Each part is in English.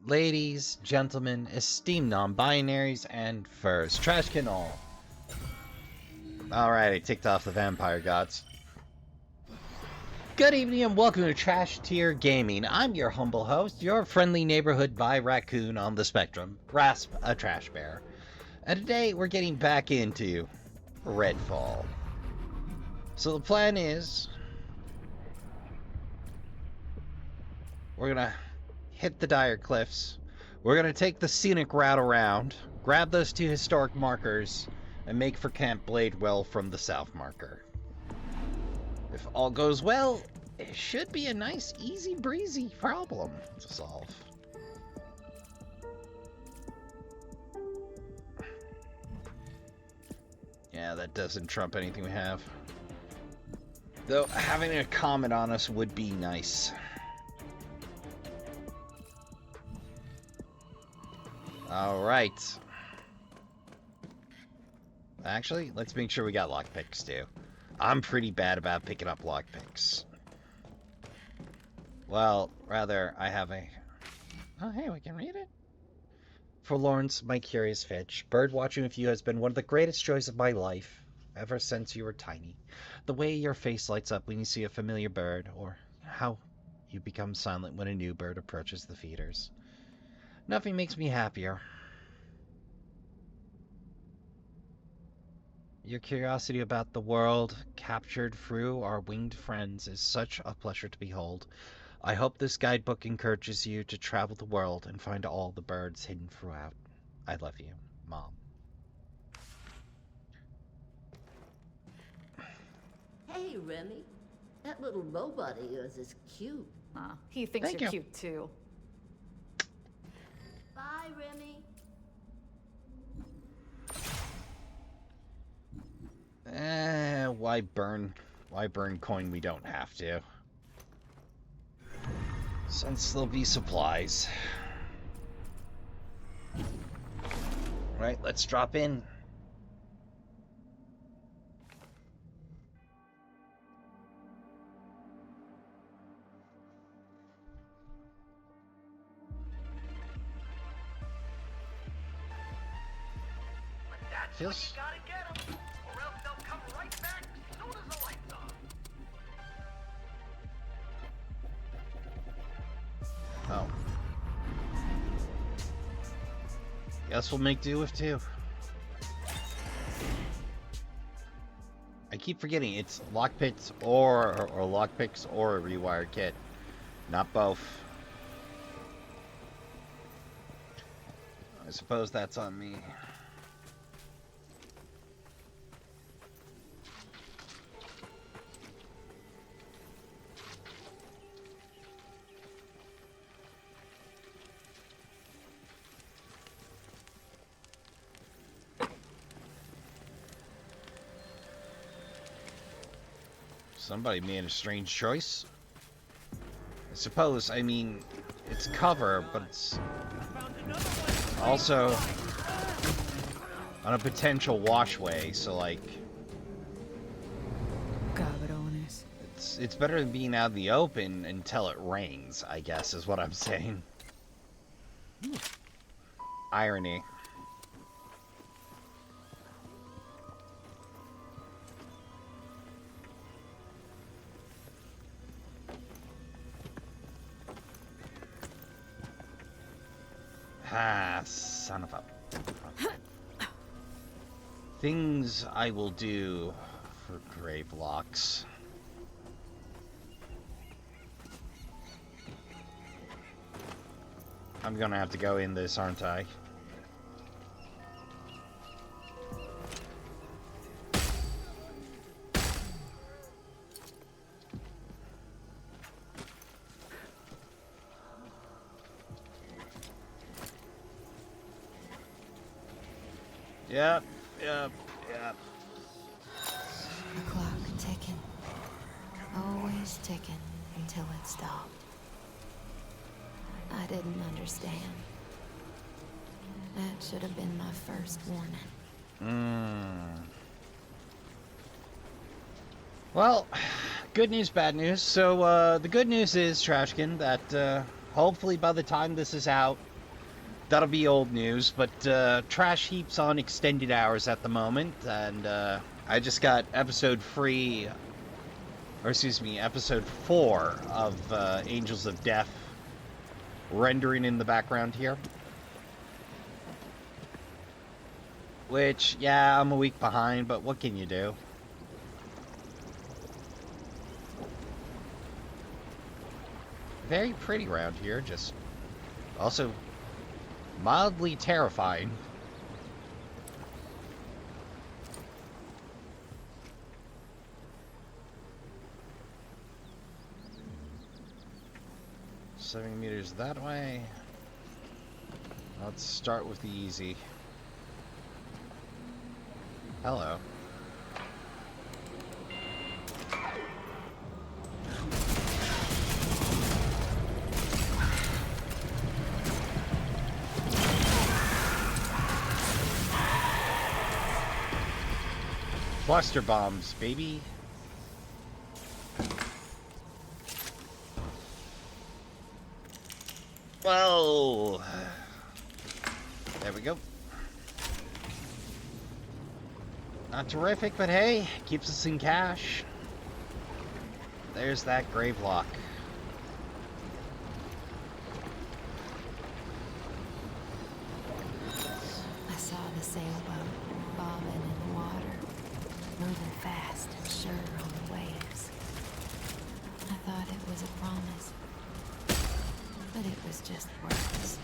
Ladies, gentlemen, esteemed non-binaries, and furs. Trashkin all. Alright, I ticked off the vampire gods. Good evening and welcome to Trash Tier Gaming. I'm your humble host, your friendly neighborhood Vi raccoon on the spectrum, Rasp, a trash bear. And today we're getting back into Redfall. So the plan is, we're gonna hit the dire cliffs. We're gonna take the scenic route around, grab those two historic markers, and make for Camp Bladewell from the south marker. If all goes well, it should be a nice, easy breezy problem to solve. Yeah, that doesn't trump anything we have. Though having a comet on us would be nice. Alright. Actually, let's make sure we got lockpicks too. I'm pretty bad about picking up lockpicks. Well, rather, I have a... Oh, hey, we can read it. For Lawrence, my curious Fitch, bird watching with you has been one of the greatest joys of my life, ever since you were tiny. The way your face lights up when you see a familiar bird, or how you become silent when a new bird approaches the feeders. Nothing makes me happier. Your curiosity about the world, captured through our winged friends, is such a pleasure to behold. I hope this guidebook encourages you to travel the world and find all the birds hidden throughout. I love you, Mom. Hey, Remy. That little robot of yours is cute. He thinks Thank you're you. cute too. Bye, Remy. Why burn coin we don't have to? Since there'll be supplies. Right, let's drop in. Feels... Oh. Guess we'll make do with two. I keep forgetting it's lockpicks or lockpicks or a rewired kit. Not both. I suppose that's on me. Somebody made a strange choice. I suppose, I mean, it's cover, but it's also on a potential washway, so like... Cabrones. It's better than being out in the open until it rains, I guess, is what I'm saying. Irony. Ah, son of a... Things I will do for grave locks. I'm gonna have to go in this, aren't I? Yep. The clock ticking. Always ticking until it stopped. I didn't understand. That should have been my first warning. Well, good news, bad news. So, the good news is, Trashkin, that hopefully by the time this is out, that'll be old news, but Trash Heap's on extended hours at the moment, and I just got episode 4 of Angels of Death rendering in the background here. Which, yeah, I'm a week behind, but what can you do? Very pretty around here, just also mildly terrifying. Seven meters that way. Let's start with the easy. Hello. Cluster bombs, baby. Whoa. There we go. Not terrific, but hey, keeps us in cash. There's that grave lock. I saw the sailboat bobbing in the water, moving fast and sure on the waves. I thought it was a promise, but it was just words.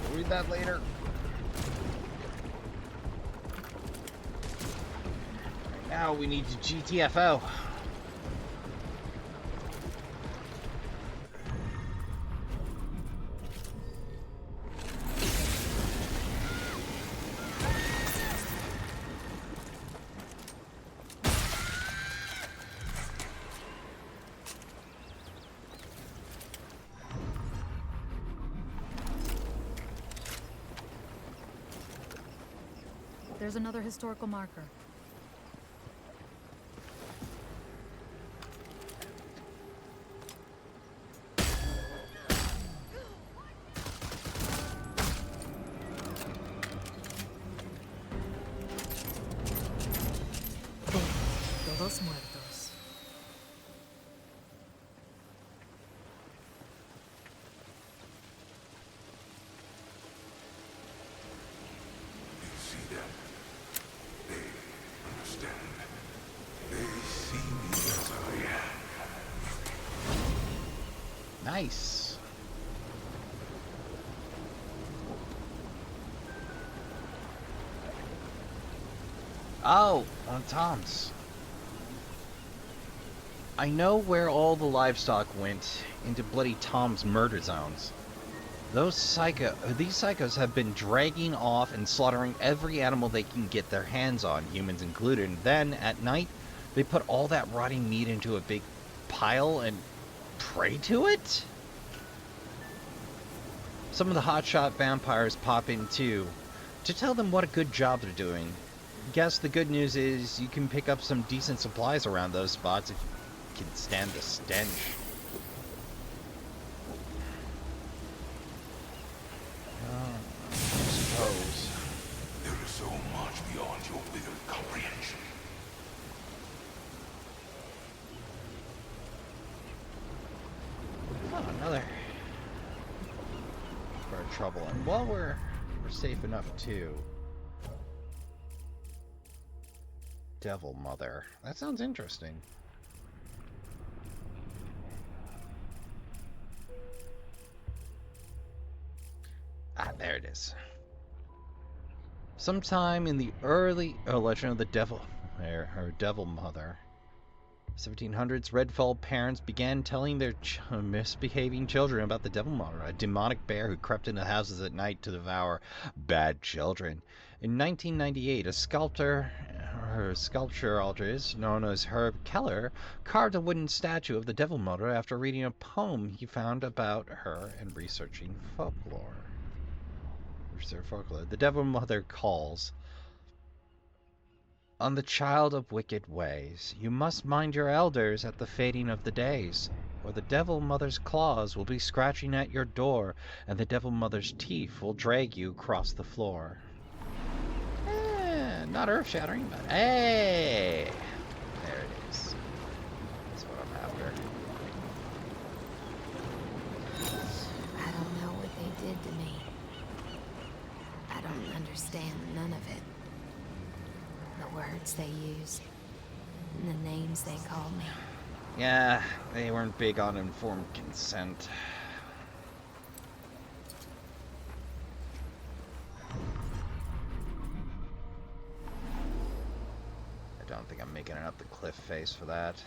We'll read that later. Right now we need to GTFO. There's another historical marker. Todos muertos. Nice. Oh, on Tom's. I know where all the livestock went into bloody Tom's murder zones. These psychos have been dragging off and slaughtering every animal they can get their hands on, humans included. And then, at night, they put all that rotting meat into a big pile and pray to it? Some of the hotshot vampires pop in too, to tell them what a good job they're doing. Guess the good news is you can pick up some decent supplies around those spots if you can stand the stench. I suppose. There is so much beyond your withered comprehension. Oh, another for trouble. And while we're safe enough too, Devil Mother. That sounds interesting. Ah, there it is. Sometime in the early legend of the devil, her devil mother, 1700s, Redfall parents began telling their misbehaving children about the devil mother, a demonic bear who crept into houses at night to devour bad children. In 1998, a sculptor, her sculpturologist known as Herb Keller, carved a wooden statue of the devil mother after reading a poem he found about her and researching folklore. The devil mother calls on the child of wicked ways. You must mind your elders at the fading of the days, or the devil mother's claws will be scratching at your door, and the devil mother's teeth will drag you across the floor. Not earth-shattering, but hey! There it is. That's what I'm after. I don't know what they did to me. I don't understand none of it. The words they use, and the names they call me. Yeah, they weren't big on informed consent. I don't think I'm making it up the cliff face for that.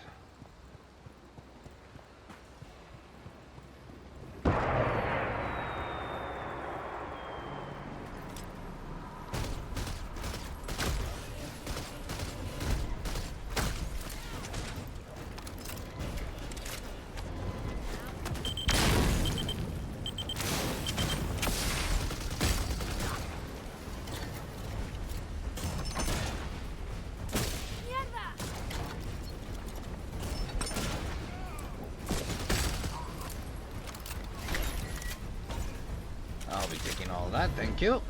I'll be taking all of that, thank you.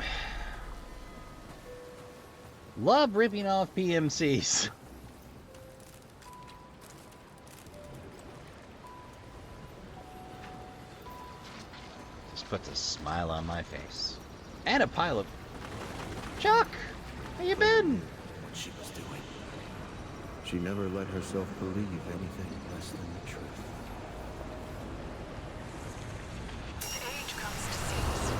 Love ripping off PMCs. Just puts a smile on my face. And a pile of... Chuck! How you been? What she was doing. She never let herself believe anything less than the truth. With age comes disease.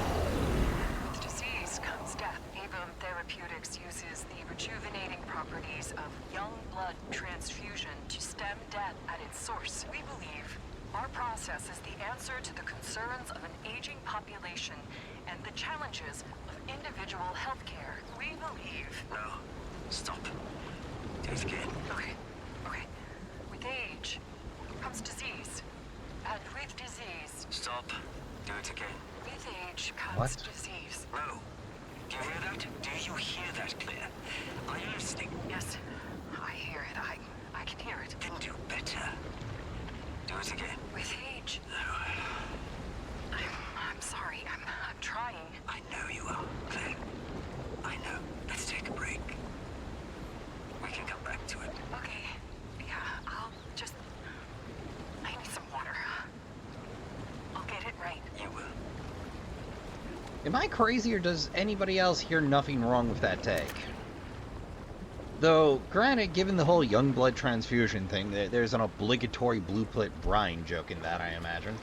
With disease comes death. Avon Therapeutics uses the rejuvenating properties of young blood transfusion to stem death at its source. We believe our process is the answer to the concerns of an aging population and the challenges of individual healthcare. We believe... No. Stop. Do it again. Okay. With age comes disease. And with disease... Stop. Do it again. With age comes What? disease. No. Do you hear that? Do you hear that, Claire? Are you listening? Yes, I hear it. I can hear it. Then do better. Do it again. With age... No. I'm sorry. I'm trying. I know you are, Claire. I know. Let's take a break. We can come back to it. Okay. Yeah, I need some water. I'll get it right. You will. Am I crazy, or does anybody else hear nothing wrong with that take? Though, granted, given the whole young blood transfusion thing, there's an obligatory blue plate brine joke in that, I imagine.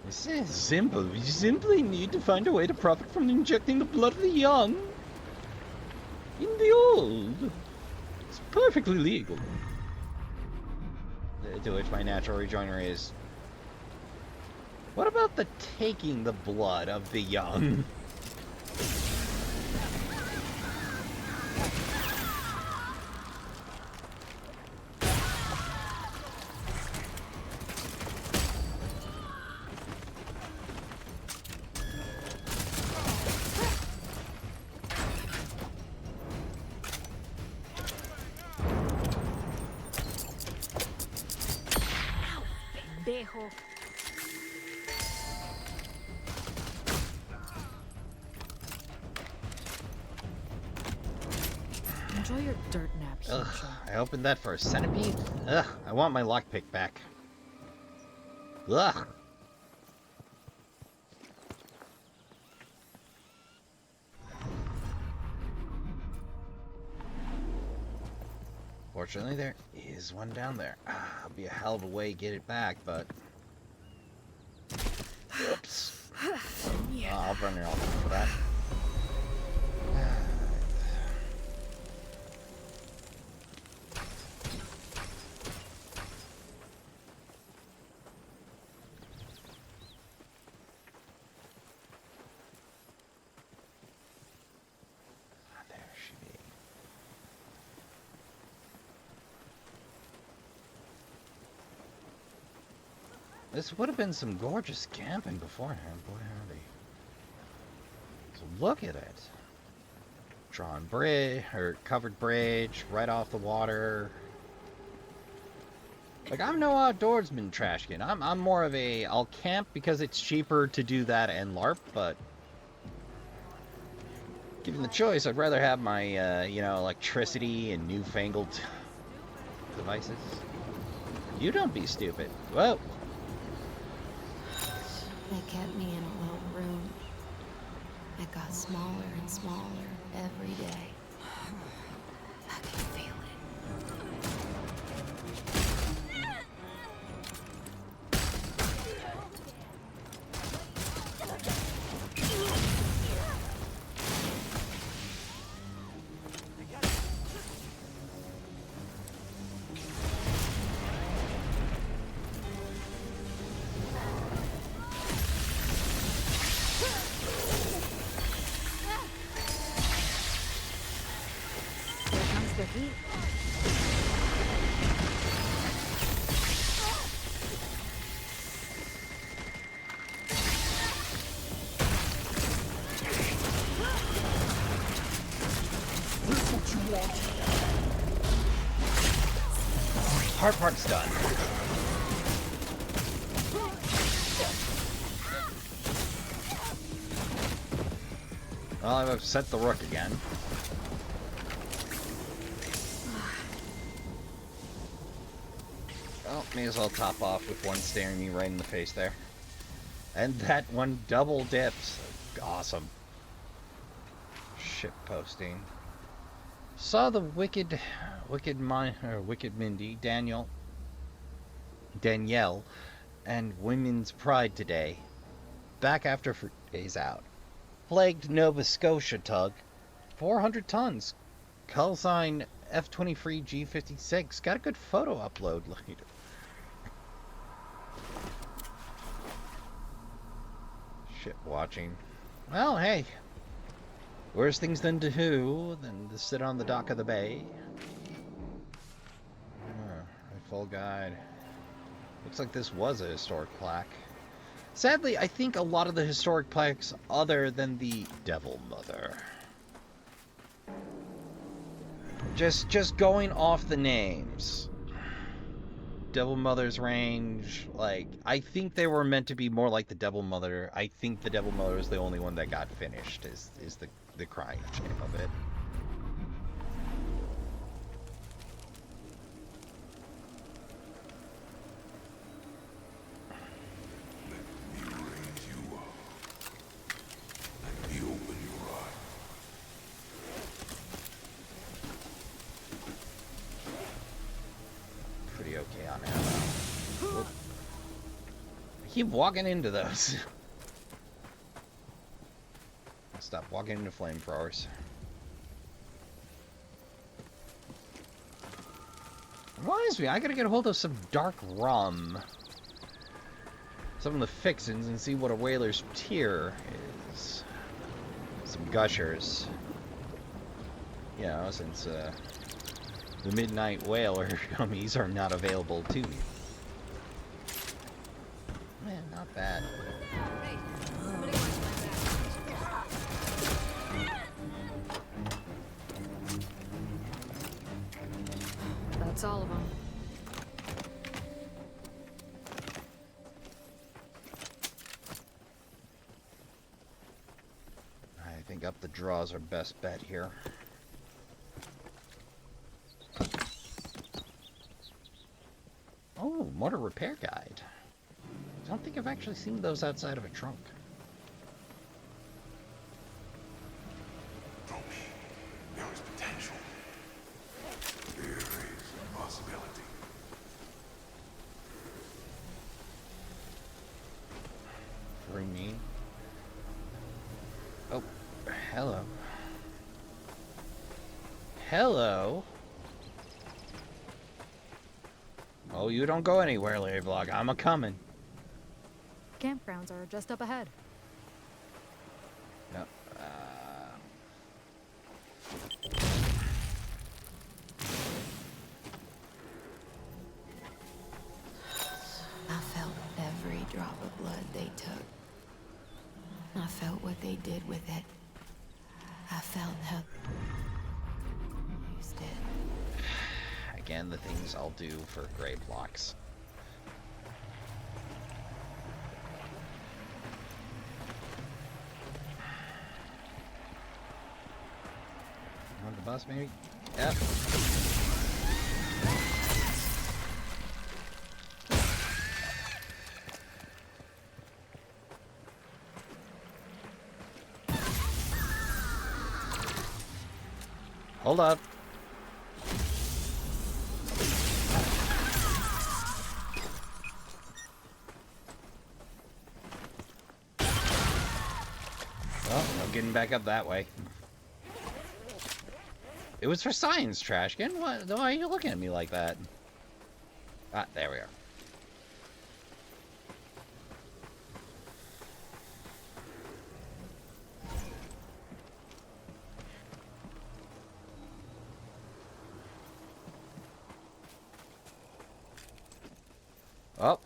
This is simple. We simply need to find a way to profit from injecting the blood of the young in the old. It's perfectly legal. To which my natural rejoinder is, what about the taking the blood of the young? Pendejo. Enjoy your dirt nap, Ugh, Hugo. I opened that for a centipede? Ugh, I want my lockpick back. Ugh. Unfortunately, there is one down there. It'll be a hell of a way to get it back, but... Oops. I'll burn it off for that. This would have been some gorgeous camping beforehand, boy howdy. So look at it. Drawn bridge, or covered bridge, right off the water. Like, I'm no outdoorsman, Trashkin. I'm more of a, I'll camp because it's cheaper to do that and LARP, but given the choice, I'd rather have my, you know, electricity and newfangled devices. You don't be stupid. Whoa. They kept me in a little room. It got smaller and smaller every day. I can feel it. The heat. Hard part's done. Well, I've upset the rook again. Well, may as well top off with one staring me right in the face there. And that one double dips. Awesome. Ship posting. Saw the wicked Mindy, Danielle, and Women's Pride today. Back after 4 days out. Flagged Nova Scotia tug. 400 tons. Call sign F23 G56. Got a good photo upload later. Ship watching. Well, hey. Worse things than to sit on the dock of the bay. Full guide. Looks like this was a historic plaque. Sadly, I think a lot of the historic plaques other than the Devil Mother. Just going off the names. Devil Mother's range, like, I think they were meant to be more like the Devil Mother. I think the Devil Mother is the only one that got finished, is the crying shame of it. Let me raise you up. Let me open your eyes. Pretty okay on ammo. Whoop. I keep walking into those. Stop walking into flamethrowers. Reminds me, I gotta get a hold of some dark rum. Some of the fixins and see what a whaler's tier is. Some gushers. You know, since the Midnight Whaler gummies are not available to me. Man, not bad. That's all of them. I think up the draws are best bet here. Oh, motor repair guide. I don't think I've actually seen those outside of a trunk. Show me. There is potential. There is. Oh, hello. Hello. Oh, you don't go anywhere, Larry Vlog. I'm a-coming. Campgrounds are just up ahead. Yep. I felt every drop of blood they took. I felt what they did with it. I felt how they used it. Again, the things I'll do for grave blocks. On the bus, maybe? Yep. Hold up. Well, no getting back up that way. It was for science, Trashkin. What? Why are you looking at me like that? Ah, there we are. Up.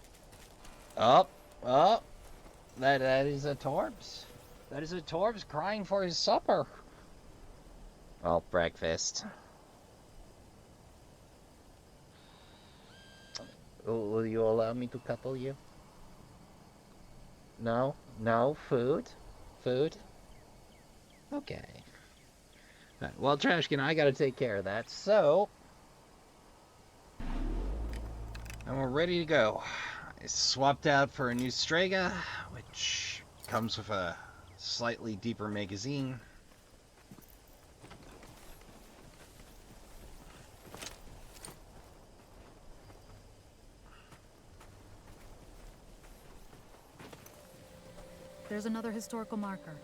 Up. Up. That is a Torbs. That is a Torbs crying for his supper. Well, breakfast. Will you allow me to couple you? No? No? Food? Food? Okay. Alright, well, Trashkin, I gotta take care of that, so... And we're ready to go. I swapped out for a new Strega, which comes with a slightly deeper magazine. There's another historical marker.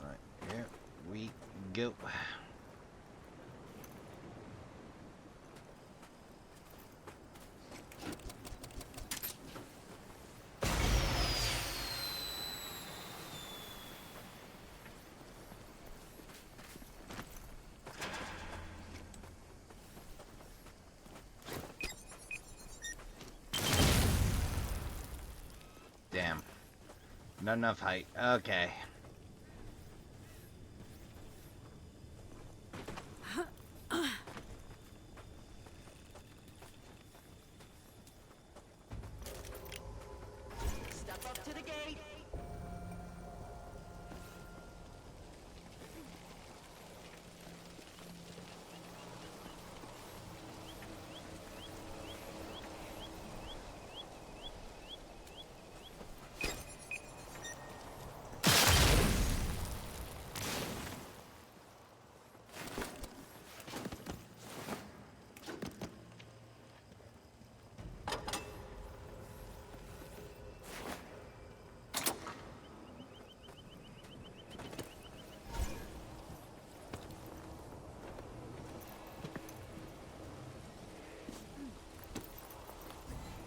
Alright, here we go. Damn. Not enough height. Okay. Step up to the gate.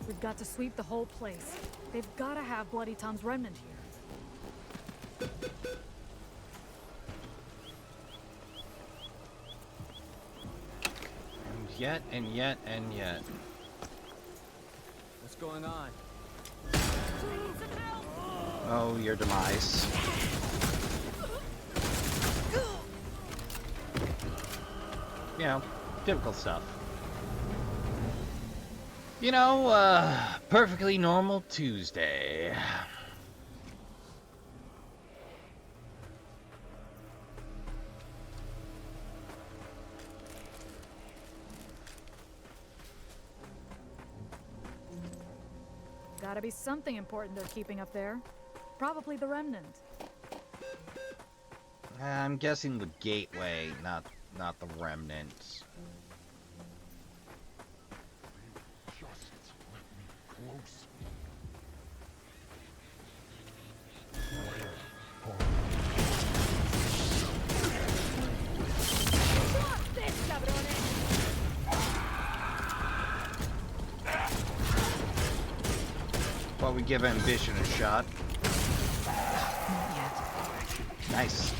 We've got to sweep the whole place. They've got to have Bloody Tom's remnant here. And yet, and yet, and yet. What's going on? Oh, your demise. You know, typical stuff. You know, perfectly normal Tuesday. Gotta be something important they're keeping up there. Probably the remnant. I'm guessing the gateway, not the remnant. While we give ambition a shot. Not yet. Nice.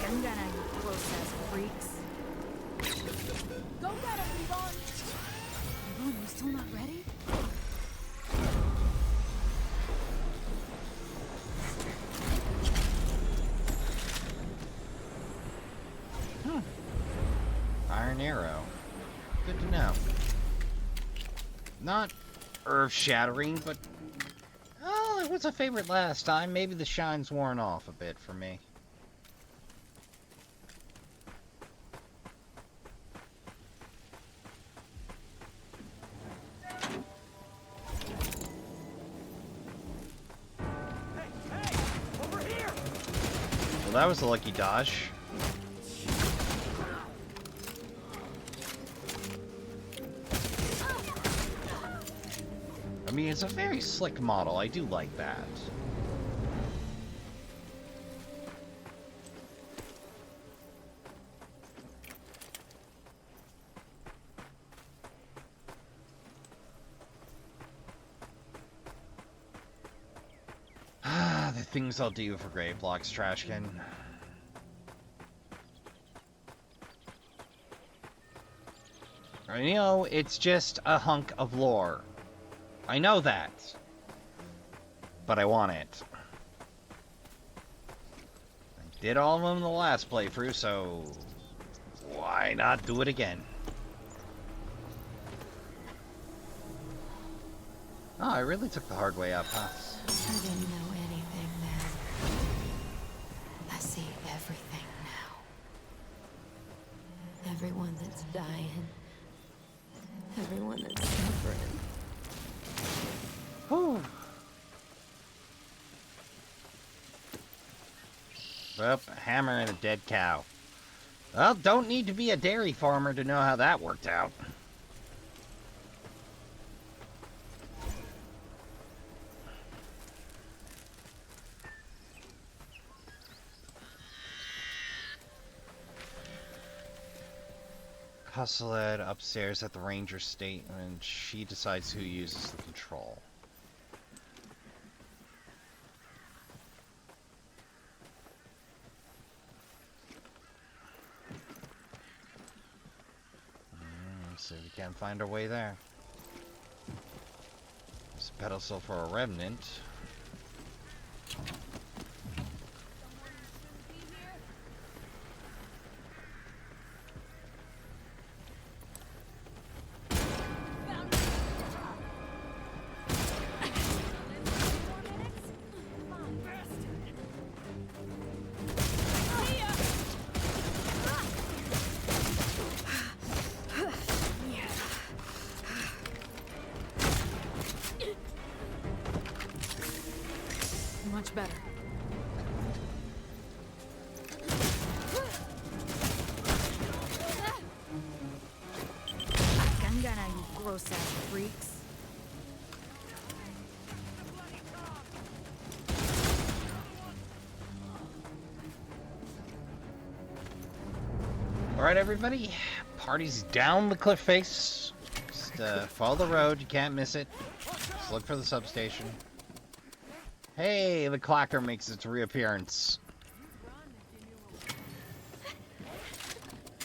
Gangana, you gross-ass freaks. Go get him, Yvonne! Yvonne, you still not ready? Iron arrow. Good to know. Not earth-shattering, but... Oh, it was a favorite last time. Maybe the shine's worn off a bit for me. Well, that was a lucky dodge. I mean, it's a very slick model. I do like that. Ah, the things I'll do for grave blocks, Trashkin. You know, it's just a hunk of lore. I know that. But I want it. I did all of them in the last playthrough, so why not do it again? Oh, I really took the hard way up, huh? I didn't know anything then. I see everything now. Everyone that's dying. Everyone that's suffering. Whew. Well, a hammer and a dead cow. Well, don't need to be a dairy farmer to know how that worked out. Hustled upstairs at the ranger state, and she decides who uses the control. Let's see if we can find our way there. There's a pedestal for a remnant. Much better. Gangana, you gross-ass freaks. Alright, everybody. Party's down the cliff face. Just follow the road. You can't miss it. Just look for the substation. Hey, the clacker makes its reappearance.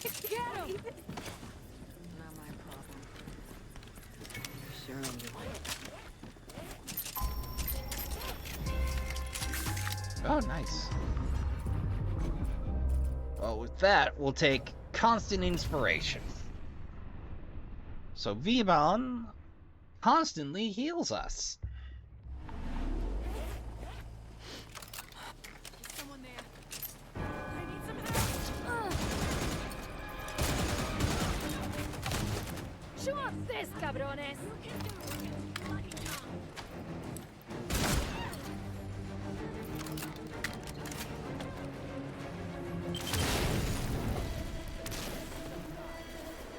Get him! Not my problem. Sure I'm the one. Oh, nice. Well, with that, we'll take constant inspiration. So Vibon constantly heals us. Someone there. I need some help. Show us this, cabrones!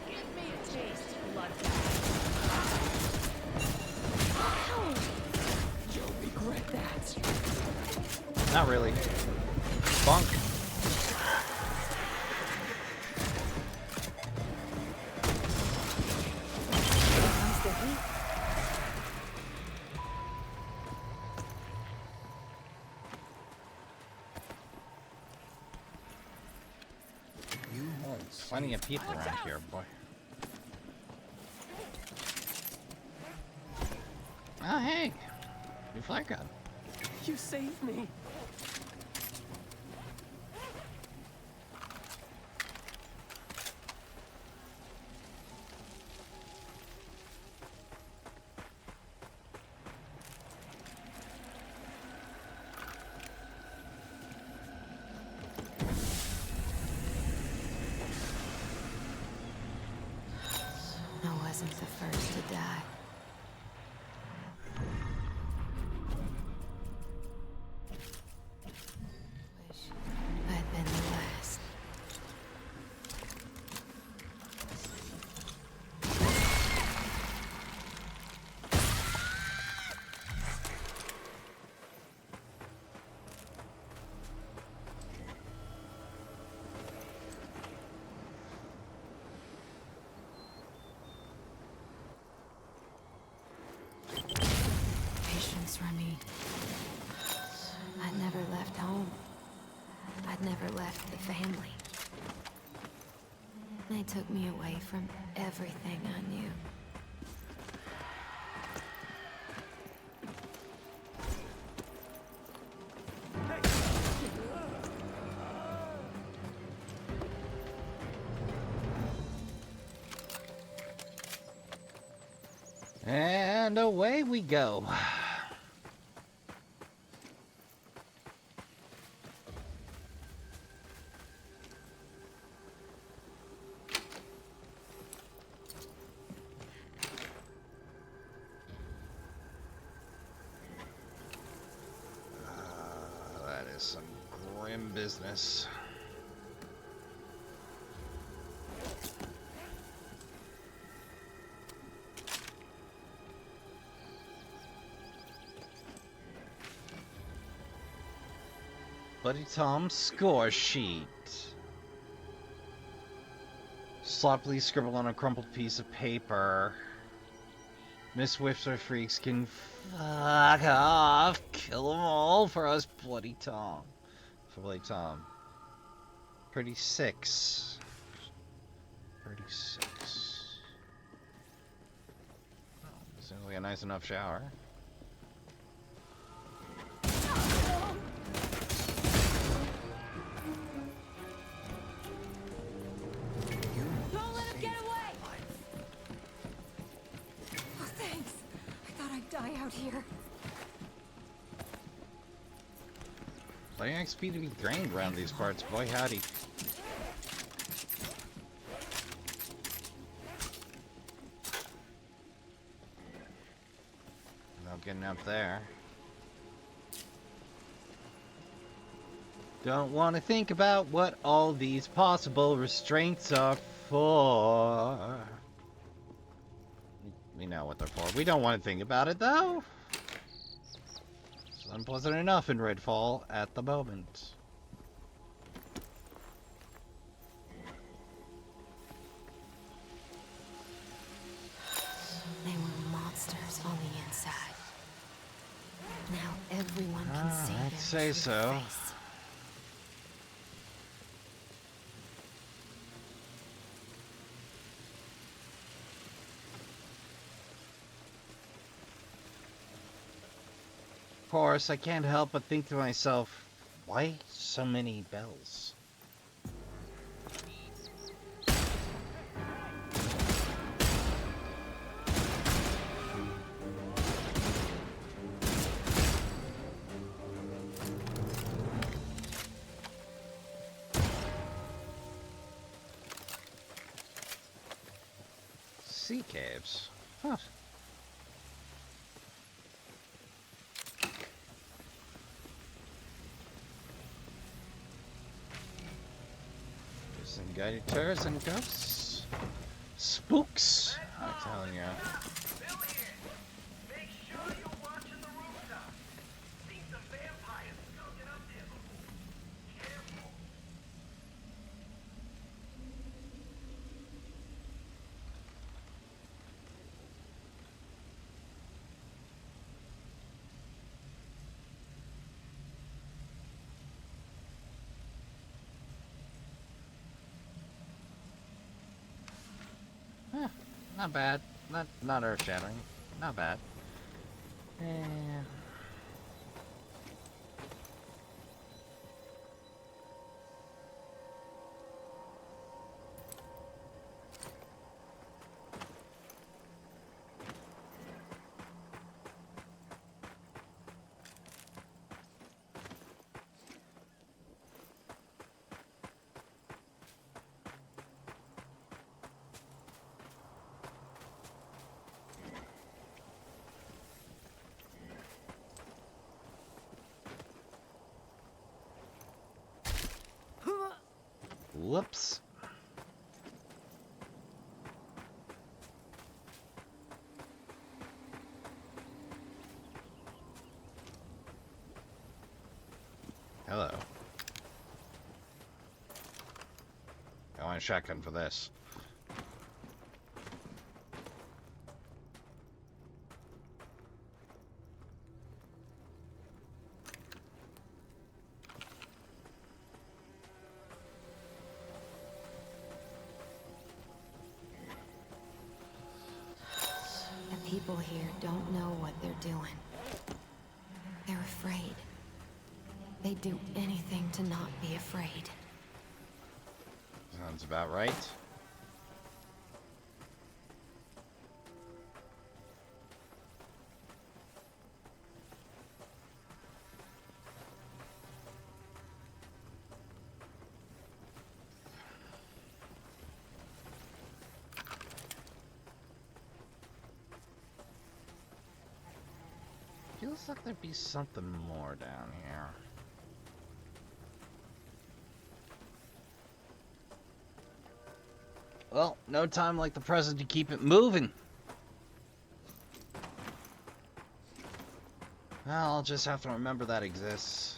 Give me a taste, blood. Not really. Bunk. Comes the heat. Plenty of people around here, boy. Oh, hey. New flare gun. You saved me. I wasn't the first to die. Wish I'd been the last. Patience, Remy. I'd never left home. I'd never left the family. They took me away from everything I knew. And away we go. That is some grim business. Buddy Tom's score sheet. Sloppily scribbled on a crumpled piece of paper. Miss Whipster freaks can fuck off. Kill them all for us, Bloody Tom. For Bloody Tom. Pretty six. Pretty six. Oh, seems like a nice enough shower. Don't let him get away! Oh, thanks. I thought I'd die out here. Plenty of XP to be drained around these parts, boy howdy. No getting up there. Don't want to think about what all these possible restraints are for. We know what they're for. We don't want to think about it, though. It's unpleasant enough in Redfall at the moment. They were monsters on the inside. Now everyone can see I'd their say true so. face. Of course, I can't help but think to myself, why so many bells? Sea caves. Huh. Some guided tours and ghosts. Spooks, I'm telling you. Bill here. Make sure you're watching the rooftop. See some vampires skulking up Not bad. Not earth-shattering. Not bad. And... Whoops. Hello. I want a shotgun for this. The people here don't know what they're doing. They're afraid. They'd do anything to not be afraid. Sounds about right. Feels like there'd be something more down here. Well, no time like the present to keep it moving. Well, I'll just have to remember that exists.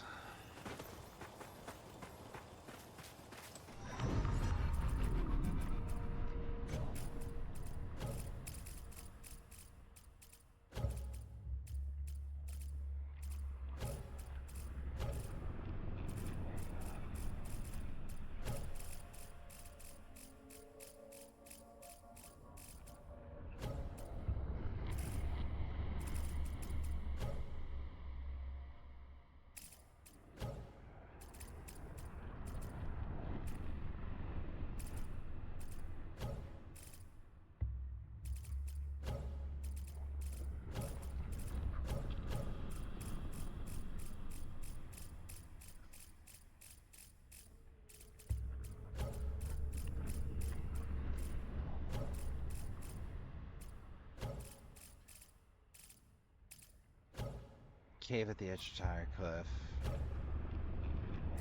Cave at the edge of Tire Cliff.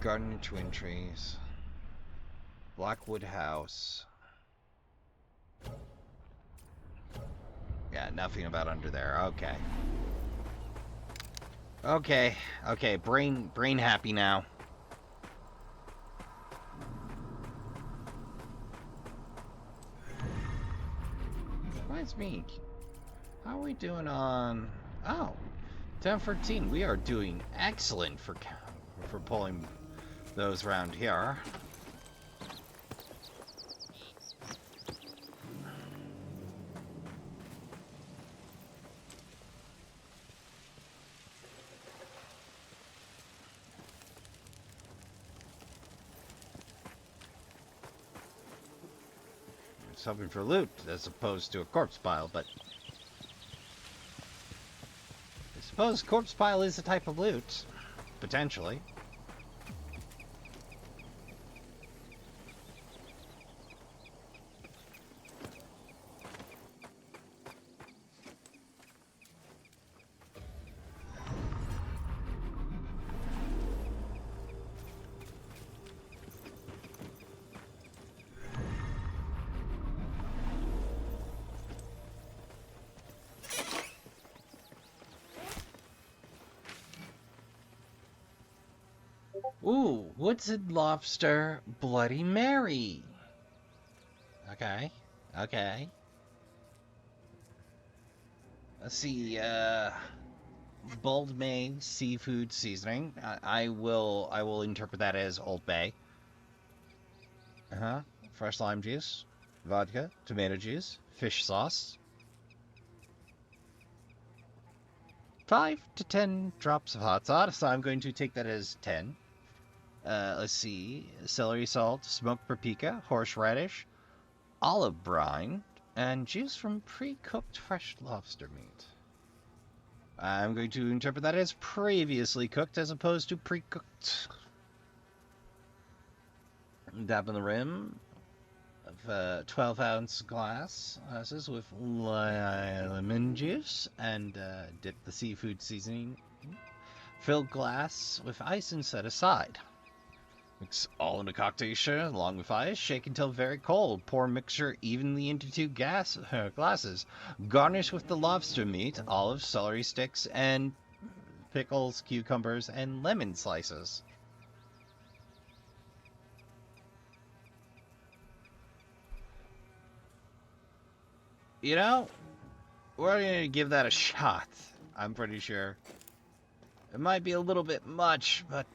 Garden of Twin Trees. Blackwood House. Yeah, nothing about under there. Okay. Okay, brain happy now. Reminds me, how are we doing on... Oh, 10-14. We are doing excellent for pulling those around here. Something for loot as opposed to a corpse pile, but I suppose corpse pile is a type of loot, potentially. Ooh, Woodson Lobster Bloody Mary. Okay, okay. Let's see, Bold Maid Seafood Seasoning. I will interpret that as Old Bay. Uh-huh. Fresh lime juice. vodka, tomato juice, fish sauce, 5 to 10 drops of hot sauce. So I'm going to take that as 10. Let's see. Celery salt, smoked paprika, horseradish, olive brine, and juice from pre-cooked fresh lobster meat. I'm going to interpret that as previously cooked as opposed to pre-cooked. Dab in the rim of a 12-ounce glasses with lemon juice and dip the seafood seasoning. Fill glass with ice and set aside. Mix all in a cocktail along with ice. Shake until very cold. Pour mixture evenly into 2 glasses. Garnish with the lobster meat, olives, celery sticks, and pickles, cucumbers, and lemon slices. You know, we're going to give that a shot. I'm pretty sure. It might be a little bit much, but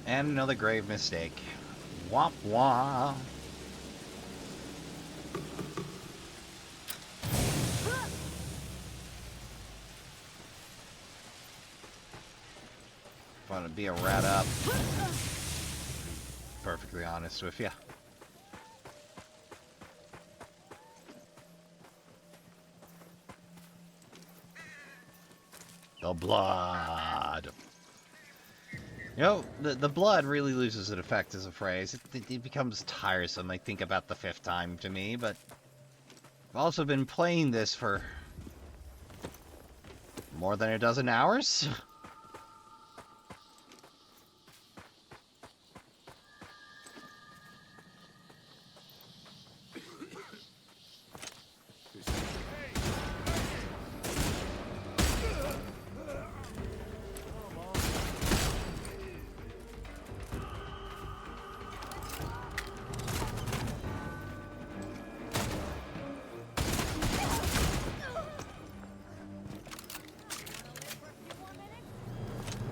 and another grave mistake. Womp womp. Want to be a rat up. Perfectly honest with you. The blood. You know, the blood really loses its effect as a phrase. It becomes tiresome, I think, about the 5th time to me, but I've also been playing this for more than a dozen hours.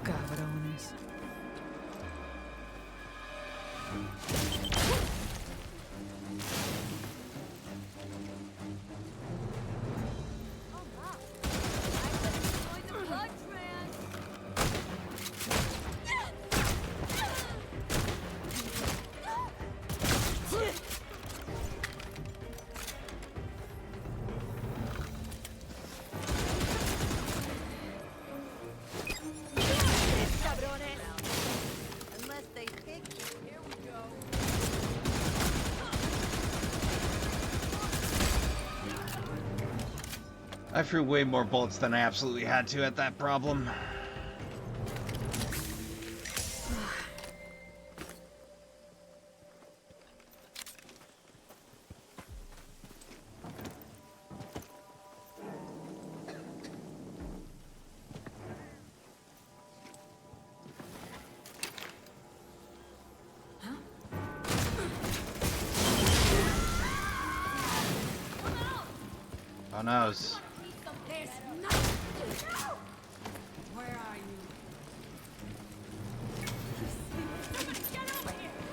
Cabrones. I threw way more bullets than I absolutely had to at that problem. Oh no.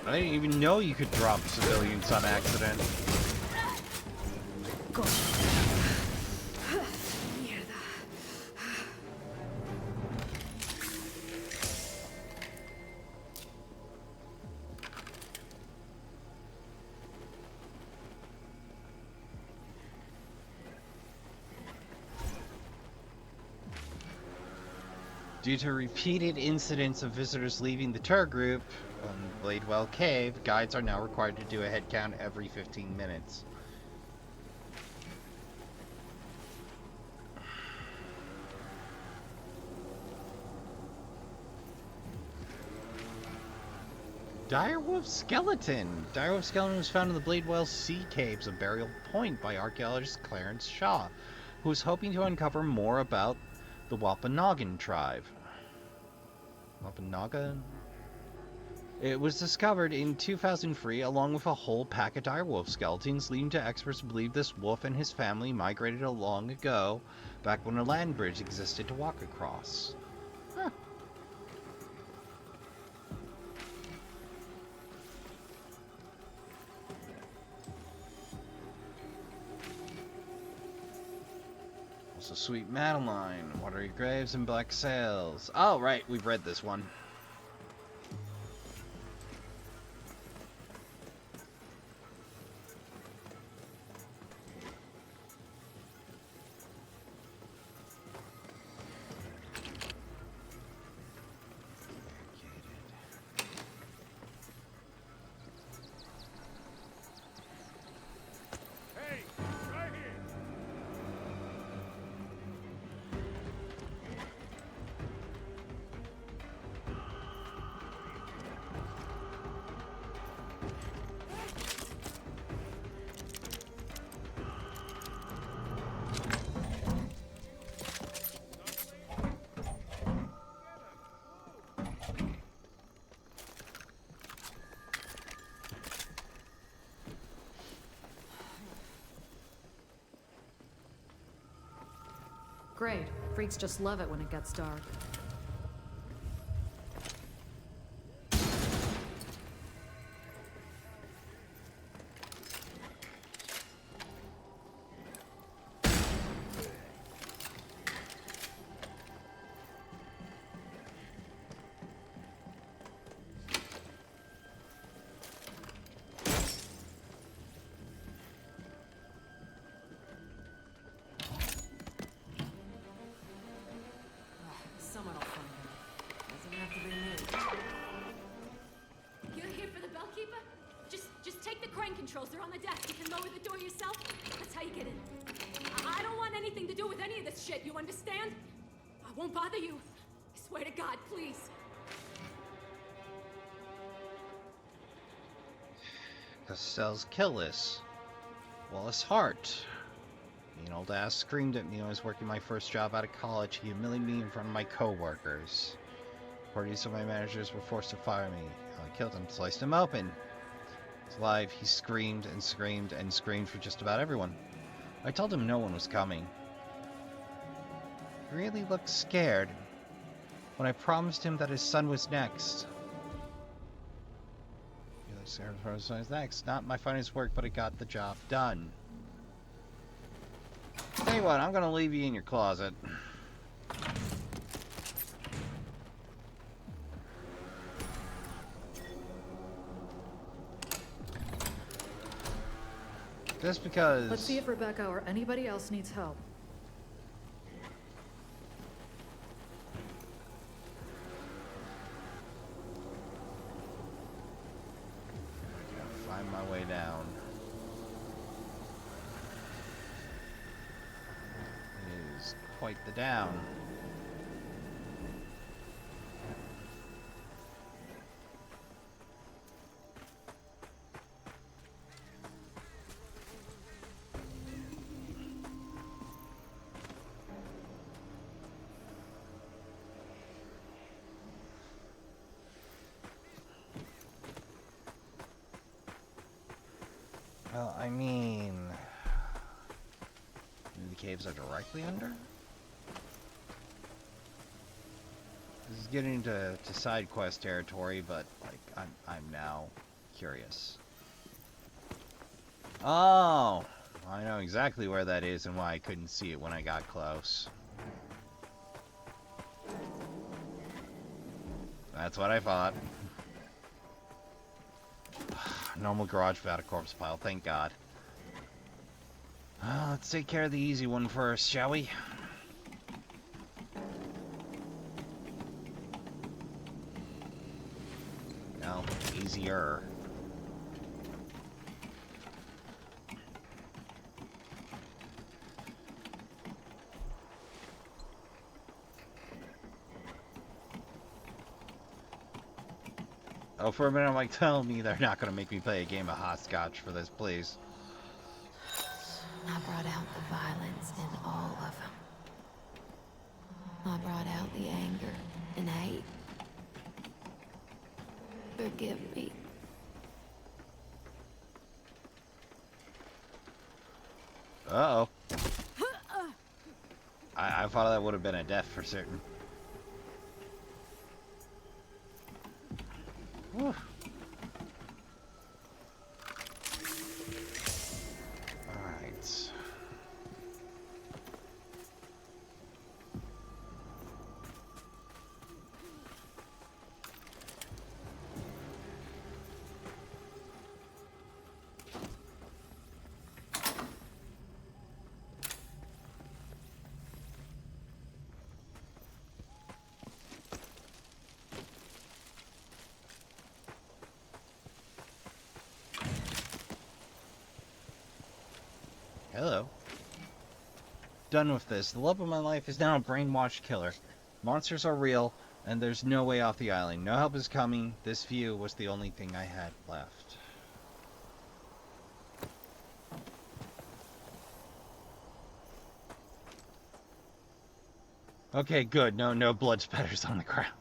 I didn't even know you could drop civilians on accident. Due to repeated incidents of visitors leaving the tour group on Bladewell Cave, guides are now required to do a head count every 15 minutes. Direwolf skeleton! Direwolf skeleton was found in the Bladewell Sea Caves of Burial Point by archaeologist Clarence Shaw, who was hoping to uncover more about the Wampanoag tribe. Wampanoag? It was discovered in 2003 along with a whole pack of direwolf skeletons, leading to experts to believe this wolf and his family migrated long ago, back when a land bridge existed to walk across. Huh. Also, Sweet Madeline, Watery Graves and Black Sails. Oh, right, we've read this one. Great. Freaks just love it when it gets dark. Someone will find him. Doesn't have to be me. You're here for the bellkeeper? Just take the crane controls. They're on the desk. You can lower the door yourself. That's how you get in. I don't want anything to do with any of this shit. You understand? I won't bother you. I swear to God, please. Castell's kill list. Wallace Hart. Mean old ass screamed at me when I was working my first job out of college. He humiliated me in front of my co-workers. Parties of my managers were forced to fire me. I killed him, sliced him open. He's alive. He screamed and screamed and screamed for just about everyone. I told him no one was coming. He really looked scared when I promised him that his son was next. He looked scared for his son was next. Not my finest work, but it got the job done. Tell you what, I'm gonna leave you in your closet. Just because... Let's see if Rebecca or anybody else needs help. Find my way down. It is quite the down. Well, I mean... the caves are directly under? This is getting into side quest territory, but, like, I'm now curious. Oh! I know exactly where that is and why I couldn't see it when I got close. That's what I thought. Normal garage without a corpse pile, thank God. Let's take care of the easy one first, shall we? No, easier. Oh, for a minute I'm like, tell me they're not gonna make me play a game of hopscotch for this, please. I brought out the violence in all of them. I brought out the anger and hate. Forgive me. Uh-oh. I thought that would have been a death for certain. Whew. Alright. Hello. Done with this. The love of my life is now a brainwashed killer. Monsters are real, and there's no way off the island. No help is coming. This view was the only thing I had left. Okay, good. No blood spatters on the ground.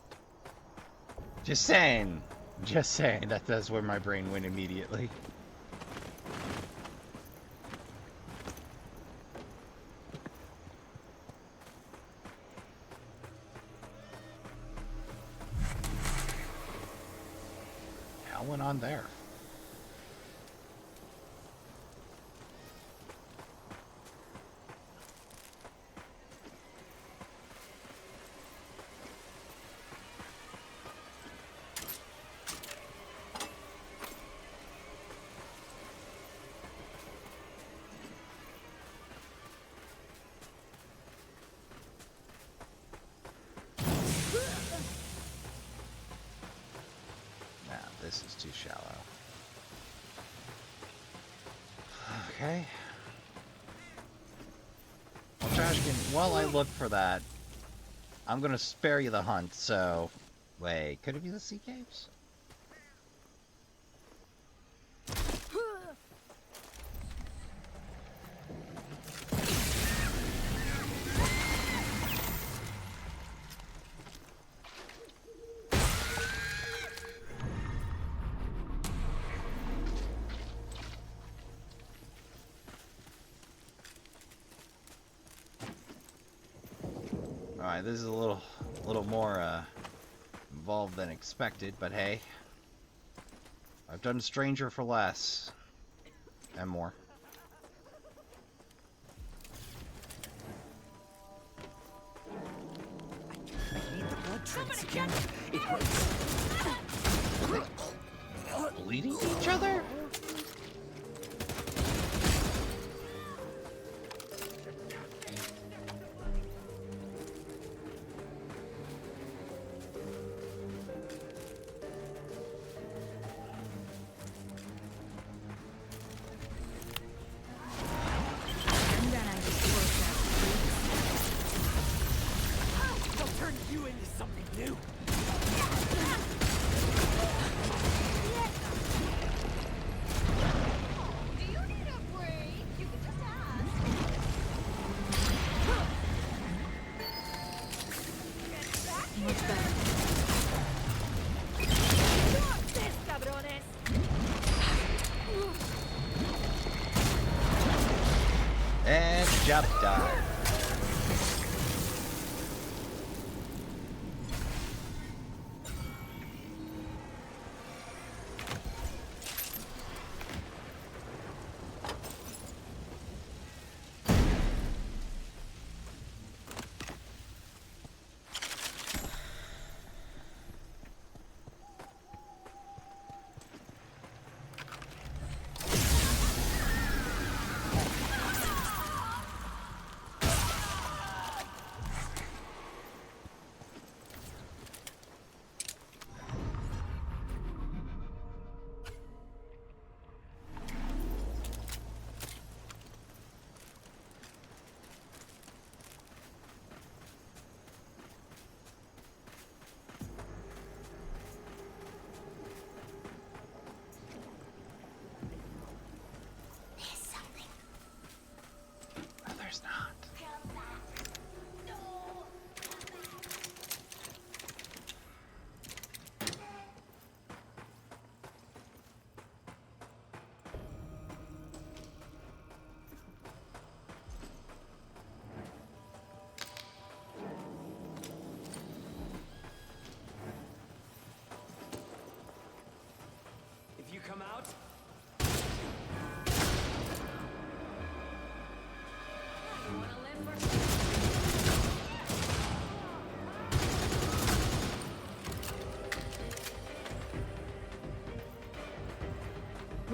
Just saying. Just saying. That's where my brain went immediately. Hell went on there? This is too shallow. Okay. Well, Trashkin, while I look for that, I'm gonna spare you the hunt, so... Wait, could it be the sea caves? Alright, this is a little more involved than expected, but hey. I've done Stranger for less. And more. I hate the blood transfusion. It hurts. Bleeding each other? And job done.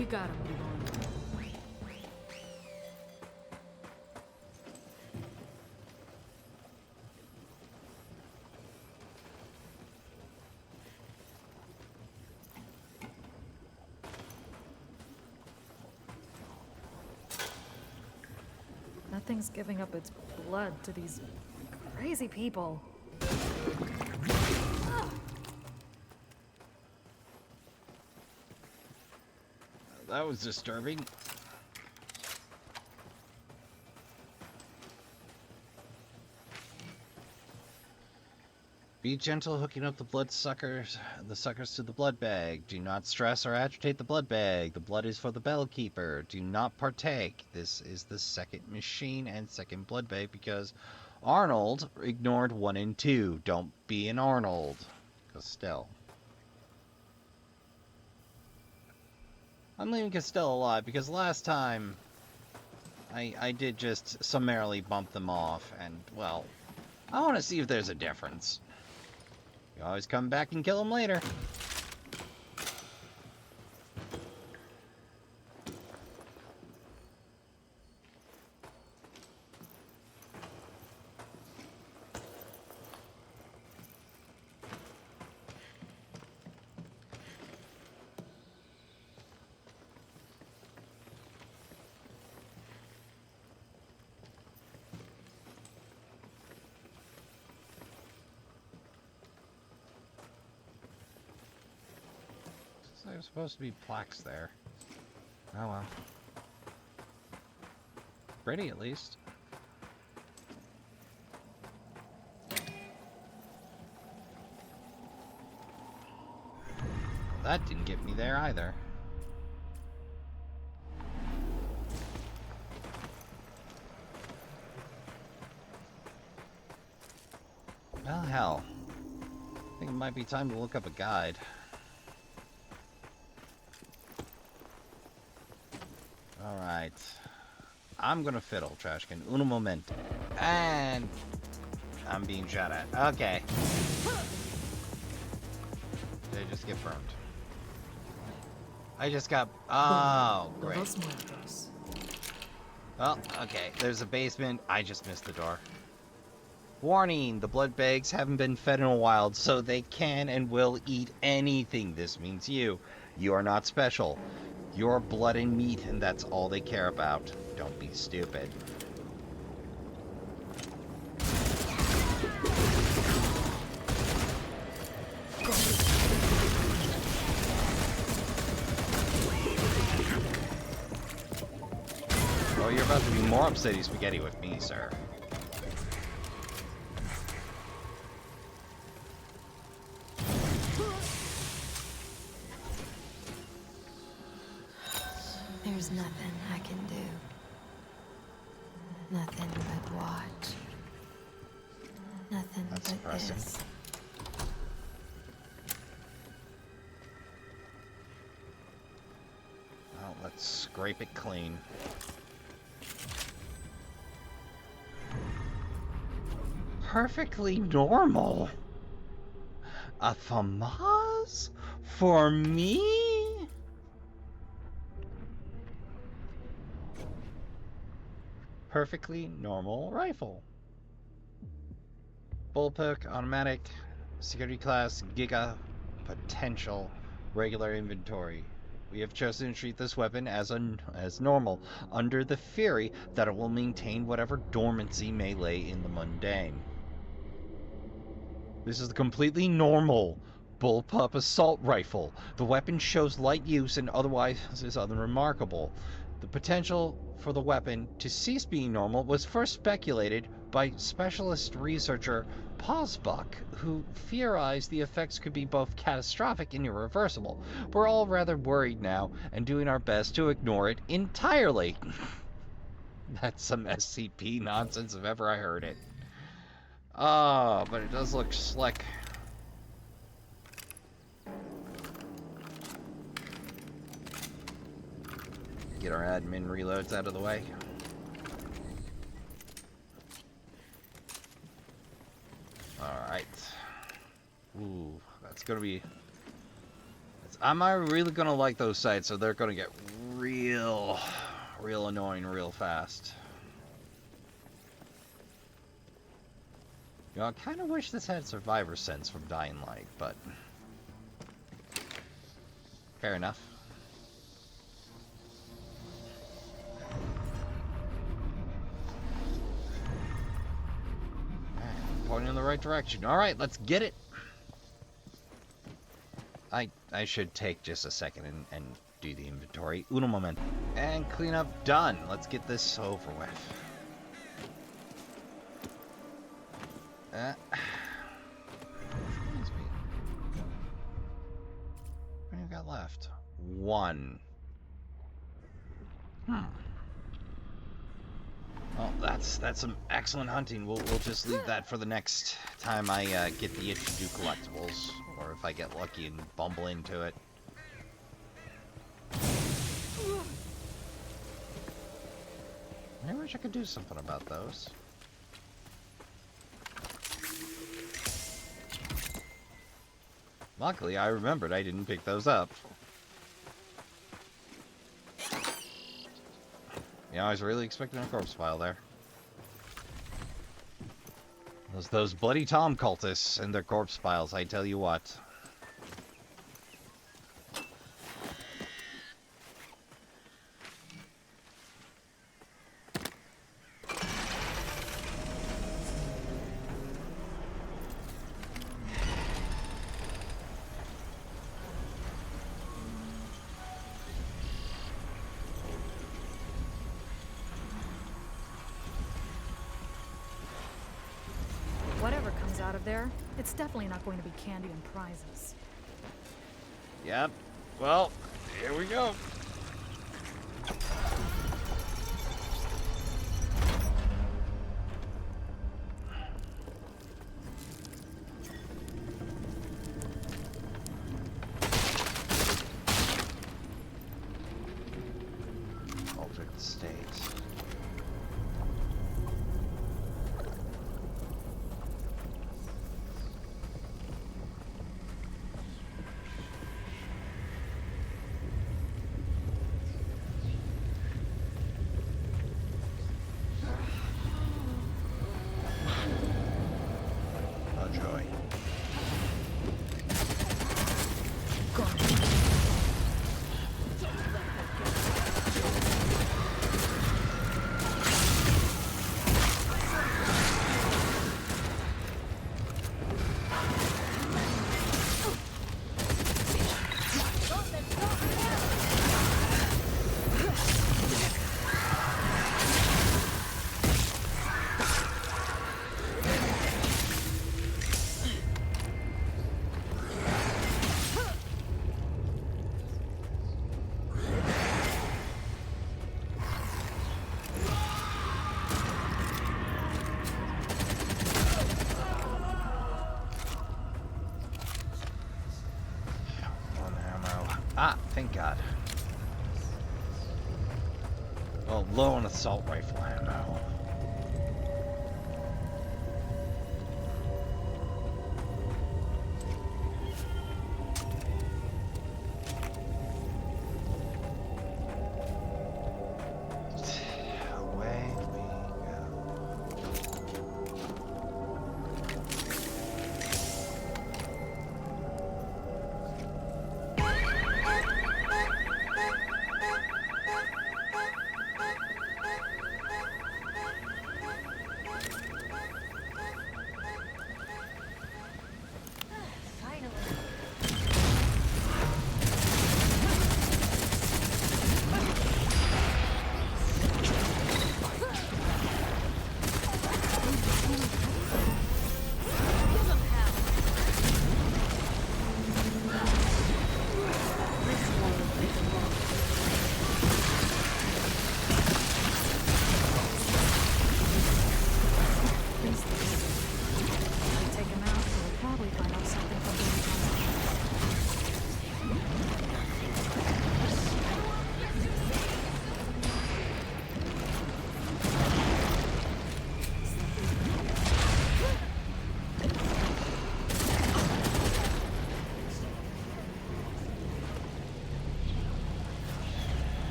We gotta move on. Nothing's giving up its blood to these crazy people. That was disturbing. Be gentle hooking up the suckers to the blood bag. Do not stress or agitate the blood bag. The blood is for the bellkeeper. Do not partake. This is the second machine and second blood bag because Arnold ignored 1 and 2. Don't be an Arnold. Castell. I'm leaving Castell alive because last time I did just summarily bump them off, and, well, I want to see if there's a difference. You always come back and kill them later. There's supposed to be plaques there. Oh well. Pretty, at least. That didn't get me there either. Well, hell. I think it might be time to look up a guide. Alright. I'm gonna fiddle, Trashkin. Uno momento. And I'm being shot at. Okay. Did I just get burned? I just got... Oh, great. Well, okay. There's a basement. I just missed the door. Warning! The blood bags haven't been fed in a while, so they can and will eat anything. This means you. You are not special. You're blood and meat, and that's all they care about. Don't be stupid. Oh, you're about to be more upsetty spaghetti with me, sir. There's nothing I can do. Nothing but watch. Nothing That's but depressing. this. Well, let's scrape it clean. Perfectly normal. A FAMAS? For me? Perfectly normal rifle. Bullpuck, automatic, security class, giga, potential, regular inventory. We have chosen to treat this weapon as normal, under the theory that it will maintain whatever dormancy may lay in the mundane. This is the completely normal bullpup assault rifle. The weapon shows light use and otherwise is unremarkable. The potential for the weapon to cease being normal was first speculated by specialist researcher Posbuck, who theorized the effects could be both catastrophic and irreversible. We're all rather worried now and doing our best to ignore it entirely. That's some SCP nonsense if ever I heard it. Oh, but it does look slick. Get our admin reloads out of the way. Alright. Ooh, that's Am I really gonna like those sights, or they're gonna get real annoying real fast? You know, I kind of wish this had survivor sense from Dying Light, but fair enough. Pointing in the right direction. All right, let's get it. I should take just a second and do the inventory. Uno momento. And cleanup done. Let's get this over with. Reminds me. What do you got left? 1. Well, that's some excellent hunting. We'll just leave that for the next time I get the itch to do collectibles, or if I get lucky and bumble into it. I wish I could do something about those. Luckily, I remembered I didn't pick those up. Yeah, I was really expecting a corpse pile there. Those bloody Tom cultists and their corpse piles, I tell you what. Whatever comes out of there, it's definitely not going to be candy and prizes. Yep. Well, here we go. Altered state. Ah, thank God. Well, low on assault rifle ammo. Away we go.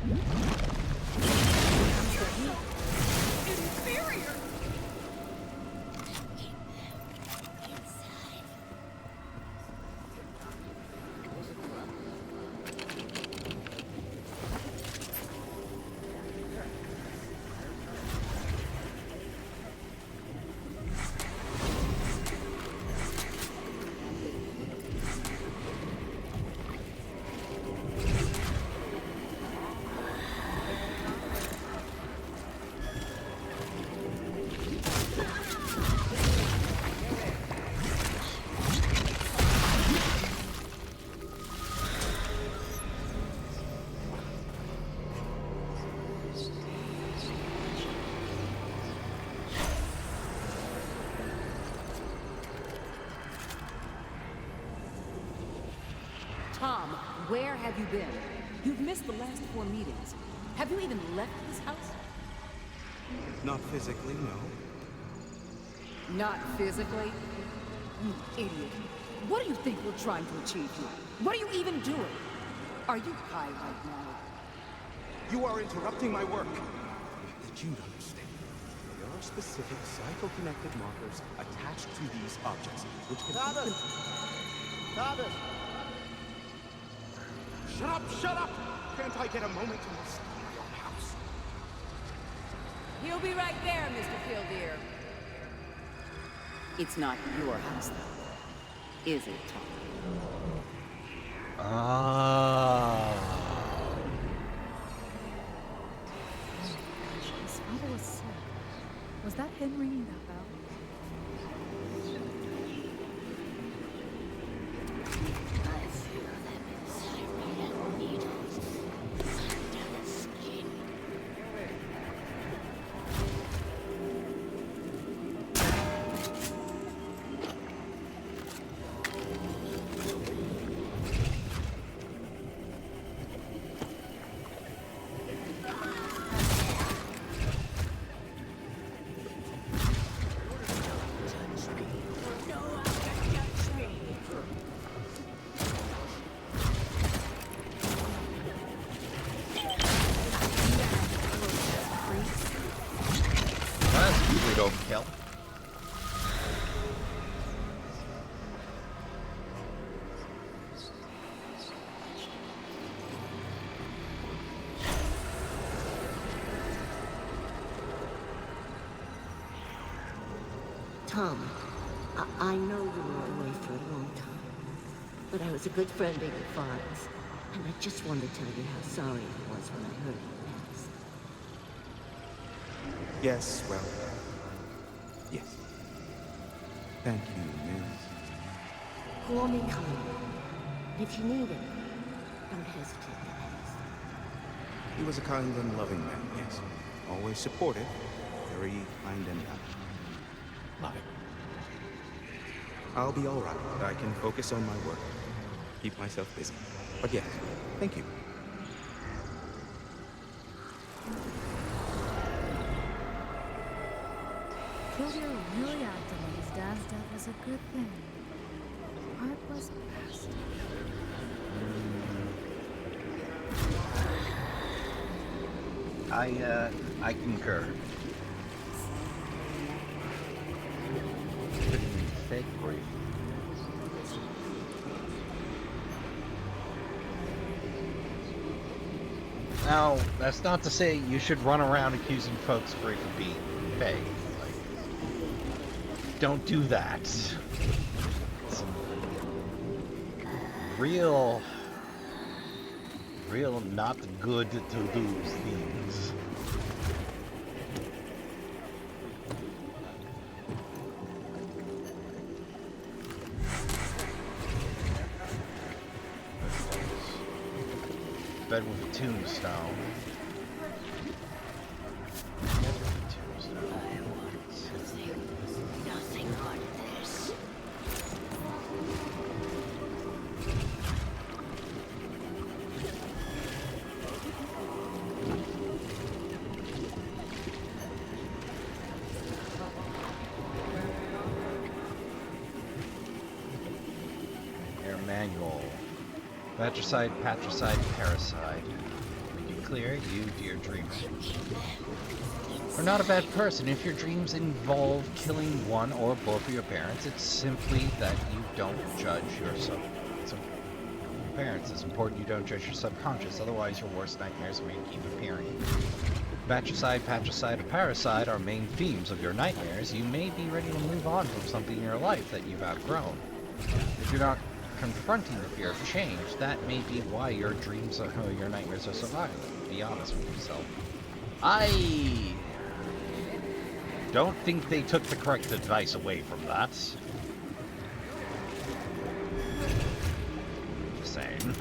Inferior! Tom, where have you been? You've missed the last 4 meetings. Have you even left this house? Not physically, no. Not physically? You idiot. What do you think we're trying to achieve here? What are you even doing? Are you high right now? You are interrupting my work. That you'd understand. There are specific psycho-connected markers attached to these objects, which can... Thomas! Shut up! Shut up! Can't I get a moment to study your house? He'll be right there, Mr. Killdeer. It's not your house, though. Is it, Tom? Ah. His father was sick. Was that him ringing that bell? I feel them inside me like needles under the skin. That's complete overkill. Tom, I know you were away for a long time, but I was a good friend of your father's, and I just wanted to tell you how sorry I was when I heard you passed. Yes, well... yes. Thank you, Miss. Call me Connie. If you need it, don't hesitate to ask. He was a kind and loving man, yes. Always supportive. Very kind and loving. I'll be all right. I can focus on my work. Keep myself busy. But yes, thank you. Killdeer really acted like his dad's death was a good thing. Art was past. I concur. Fake grief. Now, that's not to say you should run around accusing folks of grief of being fake. Like, don't do that. Some real not good to do things. Bed with a tombstone. Nothing on this. Air manual. Patricide, patricide, parasite. Make it clear, you, dear dreamer, are not a bad person. If your dreams involve killing one or both of your parents, it's simply that you don't judge your parents. It's important you don't judge your subconscious, otherwise your worst nightmares may keep appearing. Matricide, patricide, or parasite are main themes of your nightmares. You may be ready to move on from something in your life that you've outgrown. If you're not confronting the fear of change, that may be why your dreams or your nightmares are so violent. Be honest with yourself. I don't think they took the correct advice away from that. Just saying.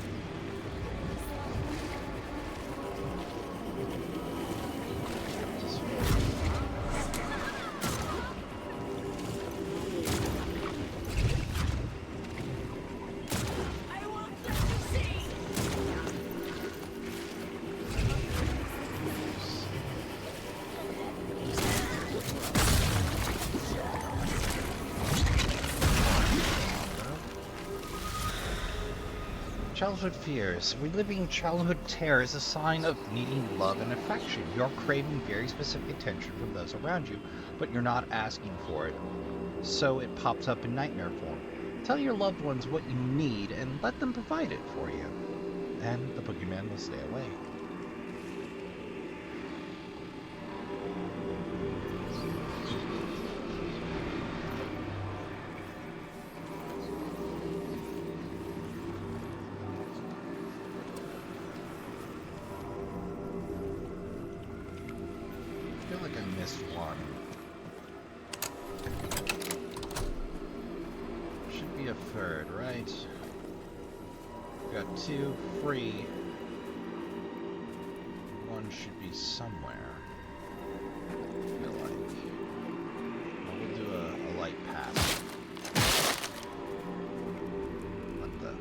Childhood fears. Reliving childhood terror is a sign of needing love and affection. You're craving very specific attention from those around you, but you're not asking for it, so it pops up in nightmare form. Tell your loved ones what you need and let them provide it for you, and the boogeyman will stay away. I feel like I missed one. Should be a third, right? We got 2 free. One should be somewhere. I feel like. Well, we'll do a light pass. What the?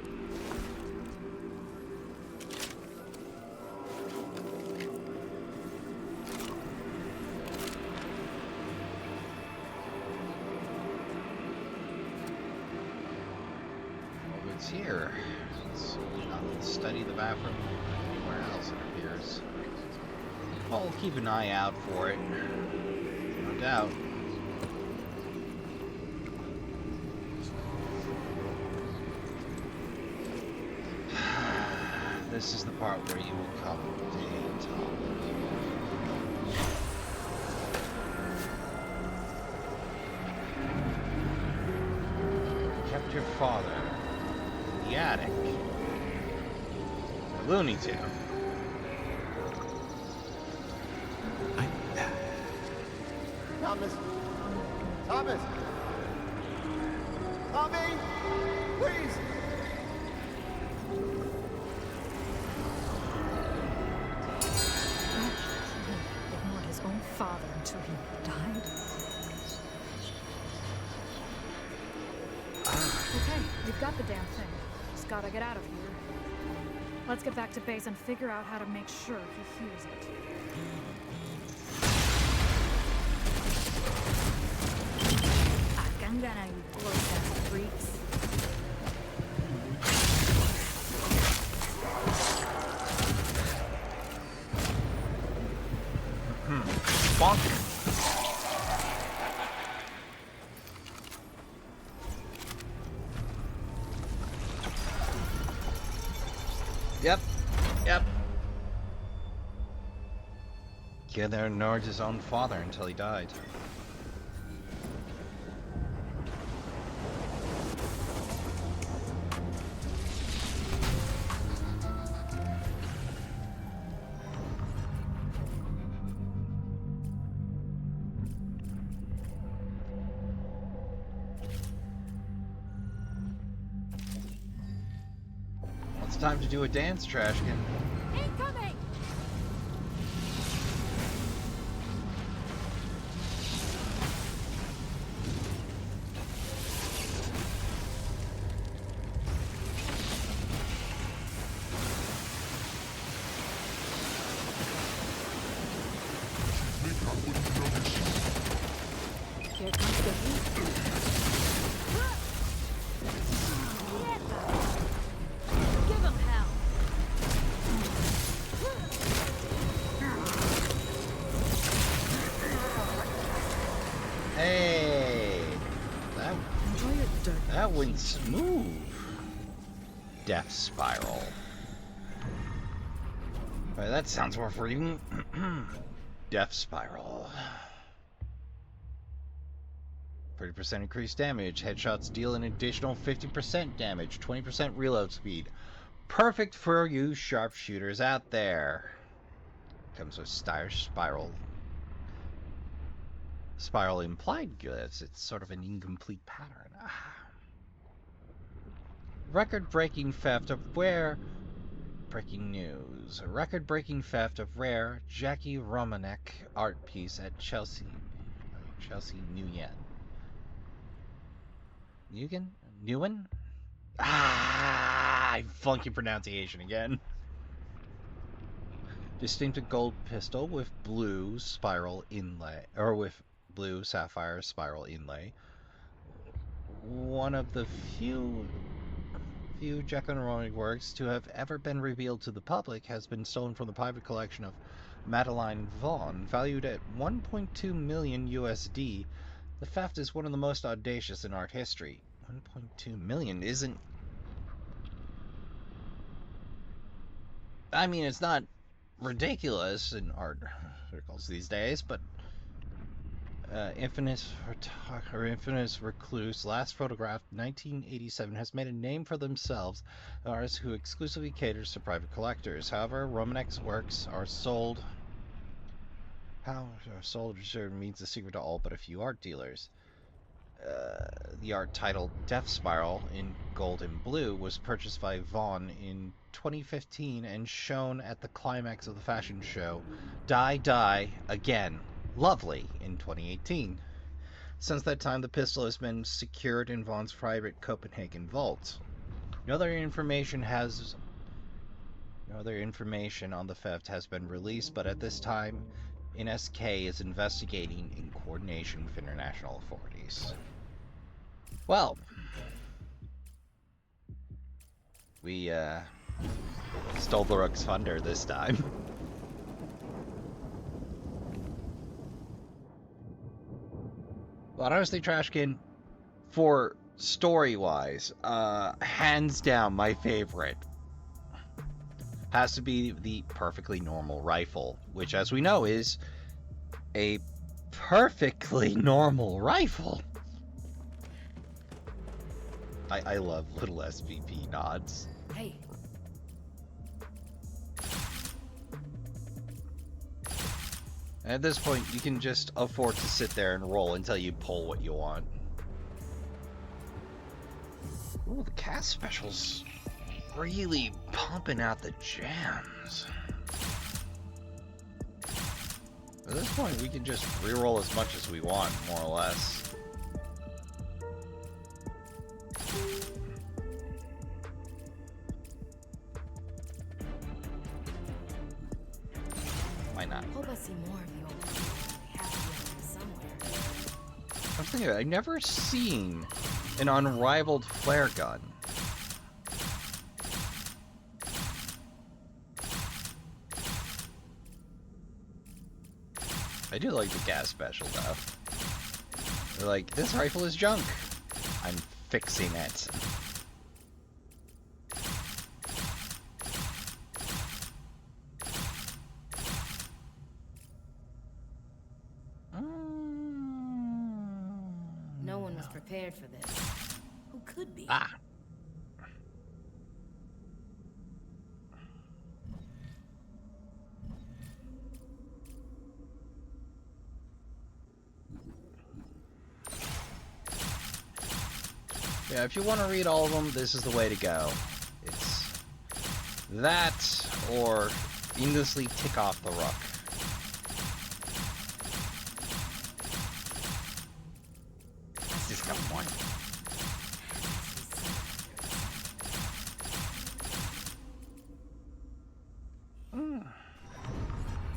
Here. Let's not study the bathroom anywhere else, it appears. I'll keep an eye out for it. No doubt. This is the part where you will come to Tom. Kept your father the attic. The Looney Tune. Thomas! Thomas! Tommy! Please! Ignored his own father until he died. Okay, we've got the damn thing. Just gotta get out of here. Let's get back to base and figure out how to make sure he hears it. I'm gonna blow past freaks. Bonk. Yep. Killer ignored his own father until he died. Well, it's time to do a dance, Trashkin. Incoming! Here comes the heat. Give him hell! that went smooth. Death Spiral. Right, that sounds worth reading. Death Spiral. 30% increased damage. Headshots deal an additional 50% damage. 20% reload speed. Perfect for you sharpshooters out there. Comes with Spiral. Spiral implied goods. It's sort of an incomplete pattern. Record-breaking theft of rare... Breaking news. A record-breaking theft of rare Jackie Romanek art piece at Chelsea Nguyen. Nguyen? Funky pronunciation again. Distinctive gold pistol with blue spiral inlay, or with blue sapphire spiral inlay. One of the few Jackie Romanek works to have ever been revealed to the public has been stolen from the private collection of Madeline Vaughn, valued at 1.2 million USD. The theft is one of the most audacious in art history. 1.2 million isn't... I mean, it's not ridiculous in art circles these days, but Infamous Recluse, last photographed 1987, has made a name for themselves, an artist who exclusively caters to private collectors. However, Romanek's works are sold... How are sold means the secret to all but a few art dealers. The art titled Death Spiral in gold and blue was purchased by Vaughn in 2015 and shown at the climax of the fashion show Die Die Again, Lovely in 2018. Since that time, the pistol has been secured in Vaughn's private Copenhagen vault. No other information on the theft has been released, but at this time, NSK is investigating in coordination with international authorities. Well, we stole the Rook's thunder this time. But honestly, Trashkin, for story-wise, hands down my favorite has to be the perfectly normal rifle, which, as we know, is a perfectly normal rifle. I love little SVP nods. Hey. At this point, you can just afford to sit there and roll until you pull what you want. Ooh, the cast specials really pumping out the jams. At this point, we can just reroll as much as we want, more or less. Why not? Hope I see more of you all. They have to be out there somewhere. I was thinking, I've never seen an unrivaled flare gun. I do like the gas special, though. They're like, this rifle is junk. I'm fixing it. No one was prepared for this. Who could be? Ah. Yeah, if you want to read all of them, this is the way to go. It's that, or endlessly tick off the Rook. Let's just got one.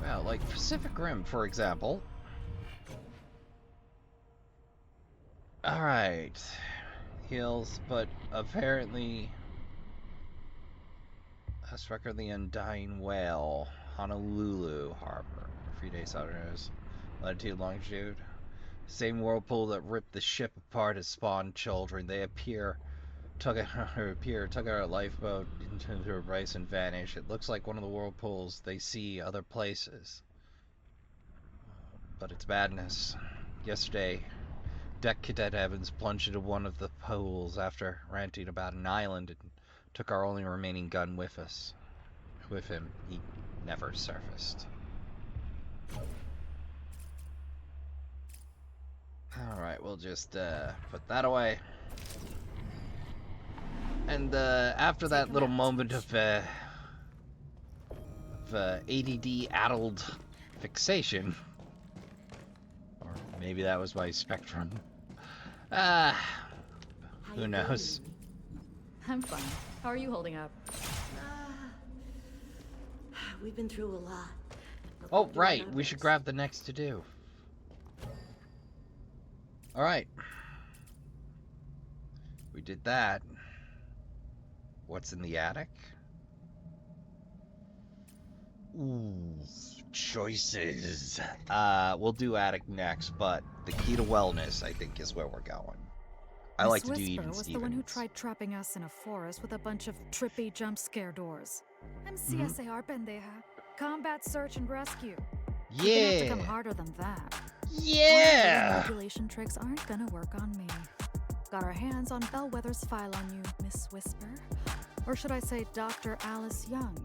Well, like Pacific Rim, for example. Alright. Heals, but apparently let's record the Undying Whale, Honolulu Harbor, 3 days southerners, latitude, longitude. Same whirlpool that ripped the ship apart has spawned children. They appear her pier, took our lifeboat into her brace and vanished. It looks like one of the whirlpools they see other places. But it's madness. Yesterday, Deck Cadet Evans plunged into one of the pools after ranting about an island and took our only remaining gun with us. With him, he never surfaced. Alright, we'll just put that away. And after that little moment of ADD-addled fixation, or maybe that was my spectrum, who knows? I'm fine. How are you holding up? We've been through a lot. Oh, right. We should grab the next to-do. Alright. We did that. What's in the attic? Ooh, choices. We'll do attic next, but the key to wellness, I think, is where we're going. I like to do even was the one who tried trapping us in a forest with a bunch of trippy jump scare doors. I'm CSAR pendeja. Combat search and rescue. Yeah. You're gonna have to come harder than that. Yeah. Manipulation tricks aren't gonna work on me. Got our hands on Bellwether's file on you, Miss Whisper. Or should I say Dr. Alice Young?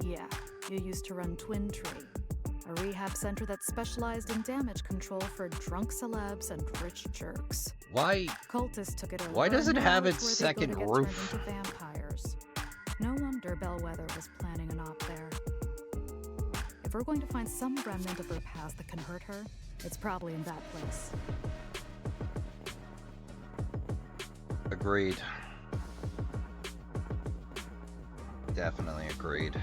Yeah, you used to run Twin Tree, a rehab center that specialized in damage control for drunk celebs and rich jerks. Why? Cultists took it over. Why does it have its where second they go to get roof? turned into vampires. No wonder Bellwether was planning an op there. If we're going to find some remnant of her past that can hurt her, it's probably in that place. Agreed. Definitely agreed.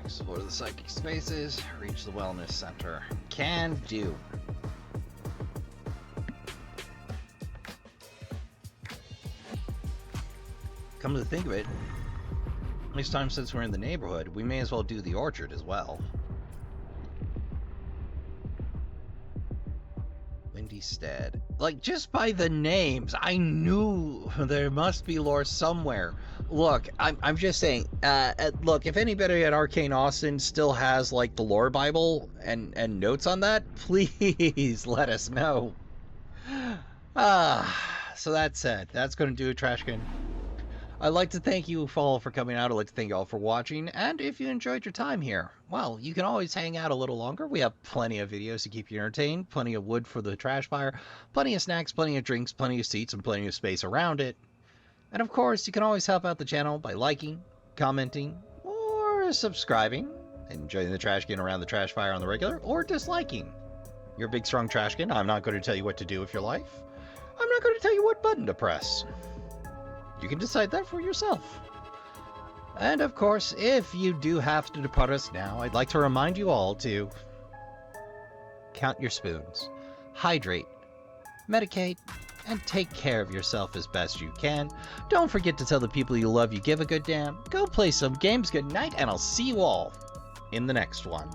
Explore the psychic spaces, reach the wellness center. Can do. Come to think of it, this time since we're in the neighborhood, we may as well do the orchard as well. Windy Stead. Like, just by the names, I knew there must be lore somewhere. Look, I'm just saying, look, if anybody at Arcane Austin still has, like, the lore Bible and notes on that, please let us know. So that said, that's going to do it, Trashkin. I'd like to thank you all for coming out. I'd like to thank you all for watching. And if you enjoyed your time here, well, you can always hang out a little longer. We have plenty of videos to keep you entertained, plenty of wood for the trash fire, plenty of snacks, plenty of drinks, plenty of seats, and plenty of space around it. And of course, you can always help out the channel by liking, commenting, or subscribing, enjoying the Trashkin around the trash fire on the regular, or disliking. You're a big, strong Trashkin. I'm not going to tell you what to do with your life. I'm not going to tell you what button to press. You can decide that for yourself. And of course, if you do have to depart us now, I'd like to remind you all to count your spoons, hydrate, medicate, and take care of yourself as best you can. Don't forget to tell the people you love you give a good damn. Go play some games. Good night, and I'll see you all in the next one.